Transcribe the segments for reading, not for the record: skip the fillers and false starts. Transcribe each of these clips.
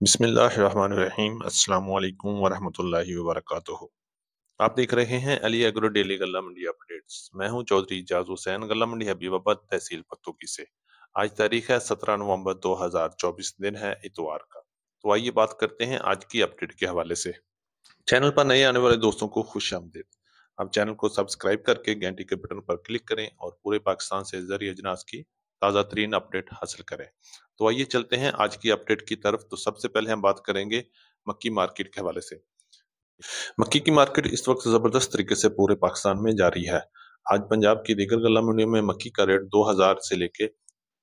बिस्मिल्लाहिर्रहमानिर्रहीम। अस्सलाम वालेकुम वरहमतुल्लाहि वबरकातुहू। आप देख रहे हैं अली एग्रो डेली गल्ला मंडी अपडेट्स। मैं हूं चौधरी इजाज हुसैन, गल्ला मंडी हबीबाबाद, तहसील पत्तोकी से। आज तारीख है 17 नवंबर 2024, दिन है इतवार का। तो आइए बात करते हैं आज की अपडेट के हवाले से। चैनल पर नए आने वाले दोस्तों को खुश आमदीद। आप चैनल को सब्सक्राइब करके घंटी के बटन पर क्लिक करें और पूरे पाकिस्तान से ज़रिए अजनास की ताज़ा तरीन अपडेट हासिल करें। तो आइए चलते हैं आज की अपडेट की तरफ। तो सबसे पहले हम बात करेंगे मक्की मार्केट के हवाले से। मक्की की मार्केट इस वक्त ज़बरदस्त तरीके से पूरे पाकिस्तान में जारी है। आज पंजाब की दीगर गल्ला मंडियों में मक्की का रेट 2000 से लेके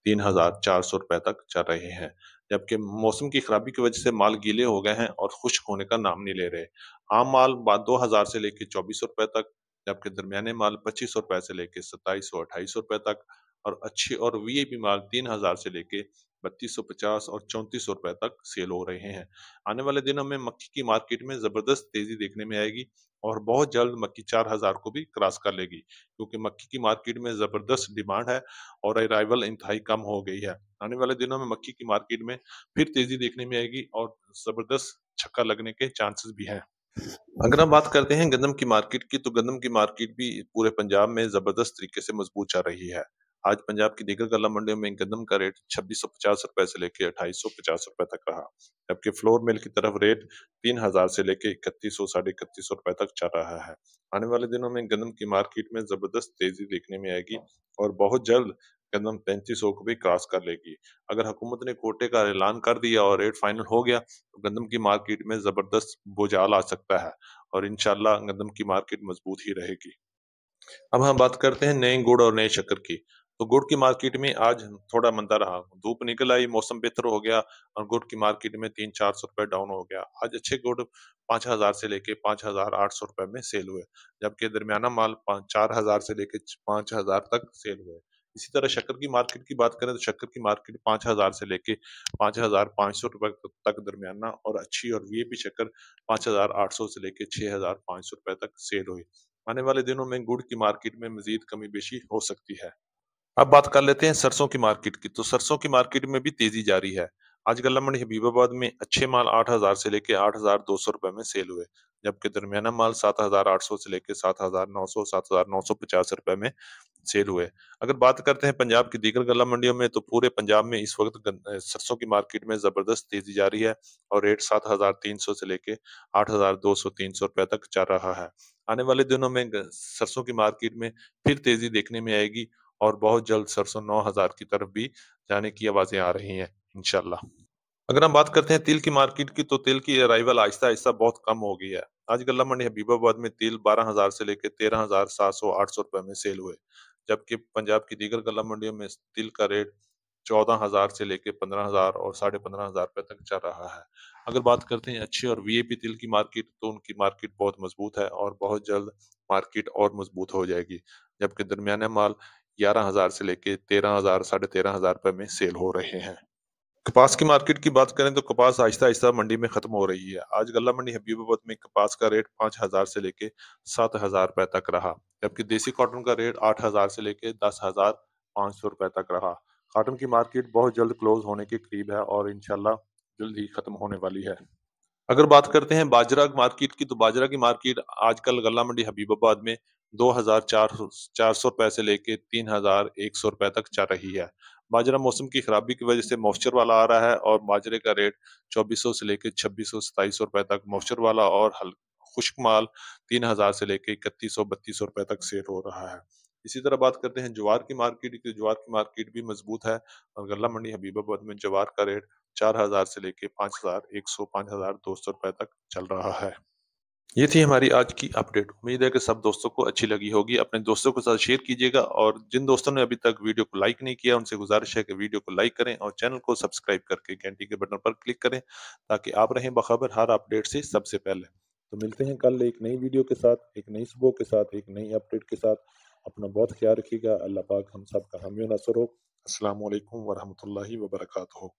3400 रुपए तक चल रहे हैं, जबकि मौसम की खराबी की वजह से माल गीले हो गए हैं और खुश्क होने का नाम नहीं ले रहे। आम माल 2000 से लेके 2400 रुपए तक, जबकि दरमियाने माल 2500 रुपए से लेके 2700-2800 रुपए तक, और अच्छी और वीआईपी माल 3000 से लेके 3250 और 3400 रुपए तक सेल हो रहे हैं। आने वाले दिनों में मक्की की मार्केट में जबरदस्त तेजी देखने में आएगी और बहुत जल्द मक्की 4000 को भी क्रॉस कर लेगी, क्योंकि मक्की की मार्केट में जबरदस्त डिमांड है और अराइवल इंतहाई कम हो गई है। आने वाले दिनों में मक्की की मार्केट में फिर तेजी देखने में आएगी और जबरदस्त छक्का लगने के चांसेस भी हैं। अगर हम बात करते हैं गंदम की मार्केट की, तो गंदम की मार्केट भी पूरे पंजाब में जबरदस्त तरीके से मजबूत चल रही है। आज पंजाब की दीगर गल्ला मंडियों में गंदम का रेट 2650 रुपए से लेके 2850 रुपए तक रहा, जबकि फ्लोर मिल की तरफ रेट 3000 से लेके 3100 साढ़े 3100 रुपए तक चल रहा है। आने वाले दिनों में गंदम की मार्केट में जबरदस्त तेजी देखने में आएगी और बहुत जल्द गंदम 3500 को भी क्रॉस कर लेगी। अगर हुकूमत ने कोटे का ऐलान कर दिया और रेट फाइनल हो गया, तो गंदम की मार्केट में जबरदस्त बुझाल आ सकता है और इंशाल्लाह गंदम की मार्केट मजबूत ही रहेगी। अब हम बात करते हैं नए गुड़ और नए शक्कर की। तो गुड़ की मार्केट में आज थोड़ा मंदा रहा, धूप निकल आई, मौसम बेहतर हो गया और गुड़ की मार्केट में 300-400 रुपए डाउन हो गया। आज अच्छे गुड़ 5000 से लेके 5800 रुपए में सेल हुए, जबकि दरमियाना माल 4000 से लेके 5000 तक सेल हुए। इसी तरह शक्कर की मार्केट की बात करें तो शक्कर की मार्केट 5000 से लेके 5500 रुपए तक दरमियाना और अच्छी और वीआईपी शक्कर 5800 से लेके 6500 रुपए तक सेल हुई। आने वाले दिनों में गुड़ की मार्केट में मजीद कमी बेशी हो सकती है। अब बात कर लेते हैं सरसों की मार्केट की। तो सरसों की मार्केट में भी तेजी जारी है। आज गल्ला मंडी हबीबाबाद में अच्छे माल 8000 से लेके 8200 रुपए में सेल हुए, जबकि दरमियाना माल 7800 से लेके 7900 7950 रुपए में सेल हुए। अगर बात करते हैं पंजाब की दीगर गल्ला मंडियों में, तो पूरे पंजाब में इस वक्त सरसों की मार्केट में जबरदस्त तेजी जारी है और रेट 7300 से लेके 8200-300 रुपए तक चल रहा है। आने वाले दिनों में सरसों की मार्केट में फिर तेजी देखने में आएगी और बहुत जल्द सरसों 9000 की तरफ भी जाने की आवाजें आ रही हैं इंशाल्लाह। अगर हम बात करते हैं तिल की मार्केट की, तो तिल की अराइवल आहिस्ता आहिस्ता बहुत कम हो गई है। आज गल्ला मंडी हबीबाबाद में तिल 12000 से लेकर 13700-800 रुपए में सेल हुए, जबकि पंजाब की दीगर गल्ला मंडियों में तिल का रेट 14000 से लेके 15000 और 15500 रुपए तक चल रहा है। अगर बात करते हैं अच्छी और वीआईपी तिल की मार्केट, तो उनकी मार्केट बहुत मजबूत है और बहुत जल्द मार्केट और मजबूत हो जाएगी, जबकि दरमियाना माल 11000 से लेके 13000 साढ़े 13000 रुपए में सेल हो रहे हैं। कपास की मार्केट की बात करें तो कपास आहिस्ता आहिस्ता मंडी में खत्म हो रही है। आज गल्ला मंडी हबीबाबाद में कपास का रेट 5000 से लेके 7000 रुपए तक रहा, जबकि देसी कॉटन का रेट 8000 से लेके 10500 रुपए तक रहा। कॉटन की मार्केट बहुत जल्द क्लोज होने के करीब है और इंशाल्लाह जल्द ही खत्म होने वाली है। अगर बात करते हैं बाजरा मार्केट की, तो बाजरा की मार्केट आजकल गल्ला मंडी हबीबाबाद में 2400 रुपए से लेके 3100 रुपए तक चल रही है। बाजरा मौसम की खराबी की वजह से मॉइस्चर वाला आ रहा है और बाजरे का रेट 2400 से लेके 2600-2700 रुपए तक मॉइस्चर वाला और खुश्क माल 3000 से लेके 3100-3200 रुपए तक सेल हो रहा है। इसी तरह बात करते हैं ज्वार की मार्केट की, ज्वार की मार्केट भी मजबूत है और गल्ला मंडी हबीबाबाद में ज्वार का रेट 4000 से लेके 5100 5200 रुपए तक चल रहा है। ये थी हमारी आज की अपडेट। उम्मीद है कि सब दोस्तों को अच्छी लगी होगी। अपने दोस्तों के साथ शेयर कीजिएगा और जिन दोस्तों ने अभी तक वीडियो को लाइक नहीं किया, उनसे गुजारिश है कि वीडियो को लाइक करें और चैनल को सब्सक्राइब करके घंटी के बटन पर क्लिक करें, ताकि आप रहें बाखबर हर अपडेट से सबसे पहले। तो मिलते हैं कल एक नई वीडियो के साथ, एक नई सुबह के साथ, एक नई अपडेट के साथ। अपना बहुत ख्याल रखिएगा। अल्लाह पाक हम सब का हामी और नासर हो। अस्सलाम वालेकुम वरहमतुल्लाहि वबरकातुहू।